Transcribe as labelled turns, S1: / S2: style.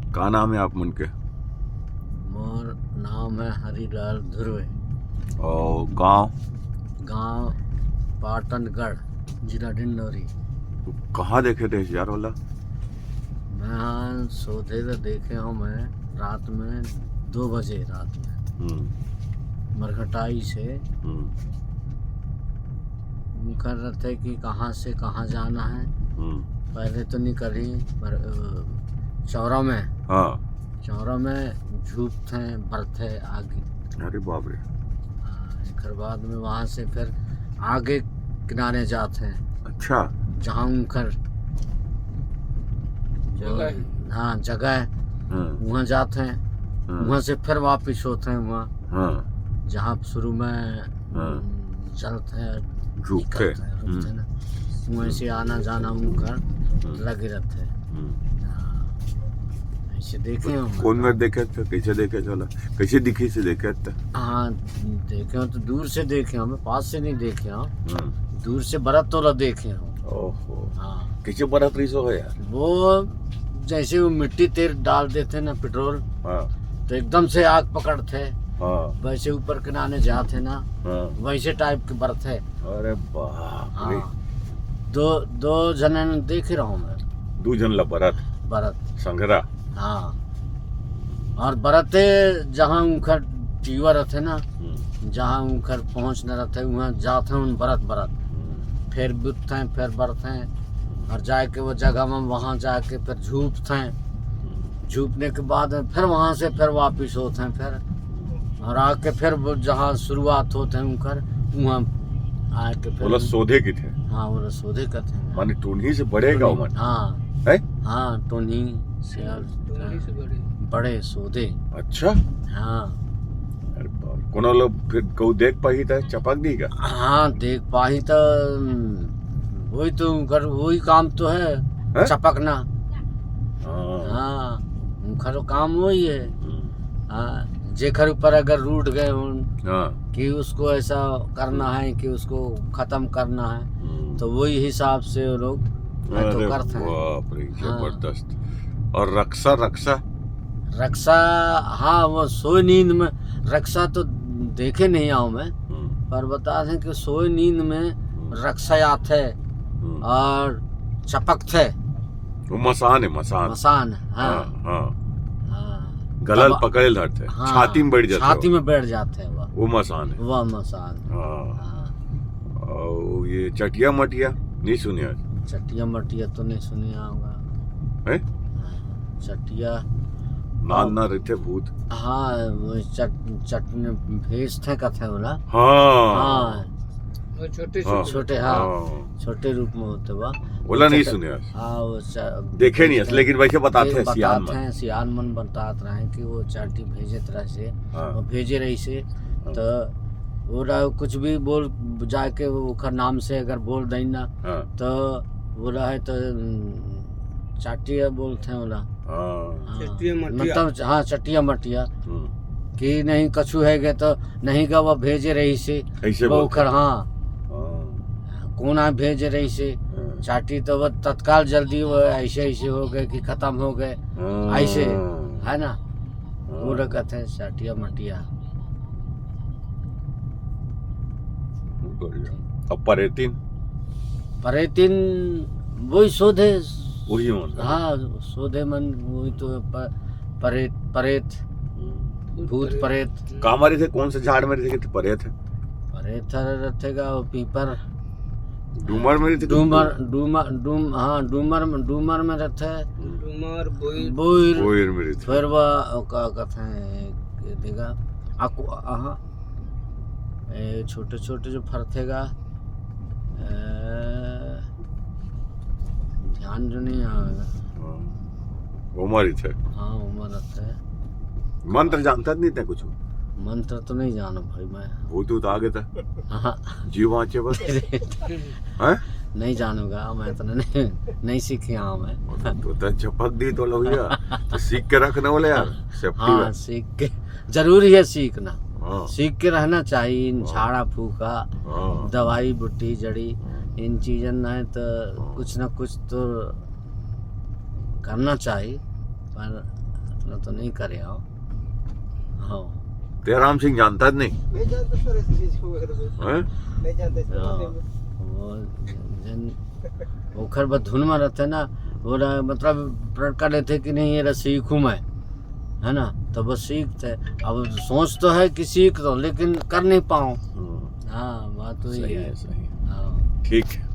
S1: का नाम है आप मन के?
S2: मोर नाम है हरिलाल ध्रुवे।
S1: और गांव?
S2: गांव पाटनगढ़, जिला डिंडोरी।
S1: कहाँ देखे थे यार वाला?
S2: मैं सोते तो देखे हूँ मैं रात में 2 बजे रात में मरघटाई से कर रहे थे कि कहाँ से कहाँ जाना है। पहले तो निकली चौरा में।
S1: हाँ।
S2: चौरा में झूप थे बर्थ है आगे।
S1: अरे बाप रे।
S2: एक बाद में वहाँ से फिर आगे किनारे जाते हैं।
S1: अच्छा।
S2: जहाँ उनकर हाँ जगह वहाँ जाते हैं। वहाँ से फिर वापिस होते हैं वहाँ जहाँ शुरू में चलते हैं रुकते ना, वहाँ से आना जाना उनका लगे रहते हैं। ऐसे देखे हम।
S1: कौन में देखे थे? कैसे देखे चला? कैसे दिखी से देखे थे?
S2: हाँ देखे तो दूर से देखे हम, पास से नहीं देखे हम। दूर से बरत तोला देखे हम।
S1: ओहो।
S2: हाँ
S1: कैसे बरत रही सो है यार?
S2: वो जैसे वो मिट्टी तेल डाल देते ना पेट्रोल, तो एकदम से आग पकड़ते। वैसे ऊपर किनारे जाते ना, वैसे टाइप के बर्थ है।
S1: अरे बाप रे।
S2: दो जन देख रहा हूँ मैं।
S1: 2 जन ला बरत संघरा।
S2: हाँ और बरते जहाँ उनका टीवा रहते ना, जहाँ उनका पहुँच न रहते वहाँ जाते हैं उन बरत फिर बुतते हैं फिर बरते हैं और जाके वो जगह में वहाँ जाके फिर झूपते हैं। झूपने के बाद फिर वहाँ से फिर वापिस होते हैं फिर और आके फिर वो जहाँ शुरुआत होते हैं उनकर वहाँ आके फिर
S1: बोला सोधे की थे।
S2: हाँ बोला सोधे का थे
S1: माने टोनी से बड़े गाँव में।
S2: हाँ
S1: है?
S2: हाँ टोनी से बड़े सोधे।
S1: अच्छा।
S2: हाँ
S1: अरे बाप। कोनो लोग फिर कौ देख पाही था चपक दी का?
S2: हाँ देख पाही तो वही तो उनकर वही काम तो है चपकना। हाँ उनका काम वही है। हाँ जेकर ऊपर अगर रूठ गए कि उसको ऐसा करना है कि उसको खत्म करना है, तो वही हिसाब से वो लोग तो करते हैं।
S1: बाप रे जबरदस्त। और रक्षा
S2: हाँ वो सोए नींद में। रक्षा तो देखे नहीं आऊँ मैं, पर बता दें कि सोए नींद में रक्षा आते और चपक थे।
S1: वो मसान। हाँ। गलल पकड़े धरते।
S2: हाँ,
S1: छाती में बैठ जाते।
S2: छाती में बैठ जाते हैं
S1: वो मसान है।
S2: वह मसान।
S1: और ये चटिया मटिया नहीं सुनी?
S2: चटिया मटिया तो नहीं सुनी होगा।
S1: है?
S2: चटिया
S1: ना रहते भूत।
S2: हाँ वो चटने भेज थे कथे बोला।
S1: हाँ
S2: छोटे हाँ छोटे रूप में होते हुआ
S1: बोला नहीं सुने।
S2: हाँ वो
S1: देखे नहीं लेकिन वैसे बताते हैं
S2: सियान मन बताते रहे कि वो चाटी भेजे तरह से वो भेजे रही से तो वो कुछ भी बोल जाके वो नाम से अगर बोल दई ना तो बोला है तो चाटी बोलते हैं बोला। मतलब हाँ चटिया मटिया कि नहीं कछु है गए तो नहीं गा वो भेजे रही से वो कर। हाँ कोना भेज रही से चाटी तो वो तत्काल जल्दी वो ऐसे हो गए कि खत्म हो गए ऐसे है ना। वो कहते हैं चाटिया मटिया।
S1: अब परेतिन
S2: वही सोधे
S1: वही मन।
S2: हाँ सोधे मन वही तो परेत भूत परेत।
S1: कहाँ मरे थे? कौन से झाड़ में थे? परेत
S2: रहेगा वो पीपर
S1: डूमर में रहते।
S2: डूमर में रहते हैं।
S1: बोयर में रहते।
S2: फिर वह क्या कहते हैं देगा छोटे छोटे जो फरथेगा ध्यान जो नहीं आएगा।
S1: उमर थे।
S2: हाँ उमर रहते हैं।
S1: मंत्र जानता नहीं था कुछ?
S2: मंत्र तो नहीं जानो भाई मैं।
S1: वो तो आगे था।
S2: हाँ
S1: जीव वाचे बस।
S2: नहीं जानूंगा मैं तो नहीं सीखे। हाँ मैं
S1: तो चपक दी तो लोहिया तो सीख के रखना बोले यार।
S2: हाँ सीख के जरूरी है सीखना। सीख के रहना चाहिए। इन झाड़ा फूका दवाई बूटी जड़ी इन चीजन न तो कुछ न कुछ तो करना चाहिए। पर प्रश्न तो नहीं करे हो। हाँ
S1: तेराम सिंह जानता नहीं
S3: नहीं जानते सर ऐसी चीज को
S1: हैं?
S3: नहीं जानते सर
S2: हाँ, वो जन ओखर बधुन में रहते ना वो मतलब प्रण कर लेते कि नहीं ये सीखूँ मैं, है ना, तो बस सीखते। अब सोच तो है कि सीख दो लेकिन कर नहीं पाऊँ। हाँ बात तो
S1: सही
S2: ये
S1: है,
S2: है।
S1: सही है।
S2: हाँ
S1: ठीक है।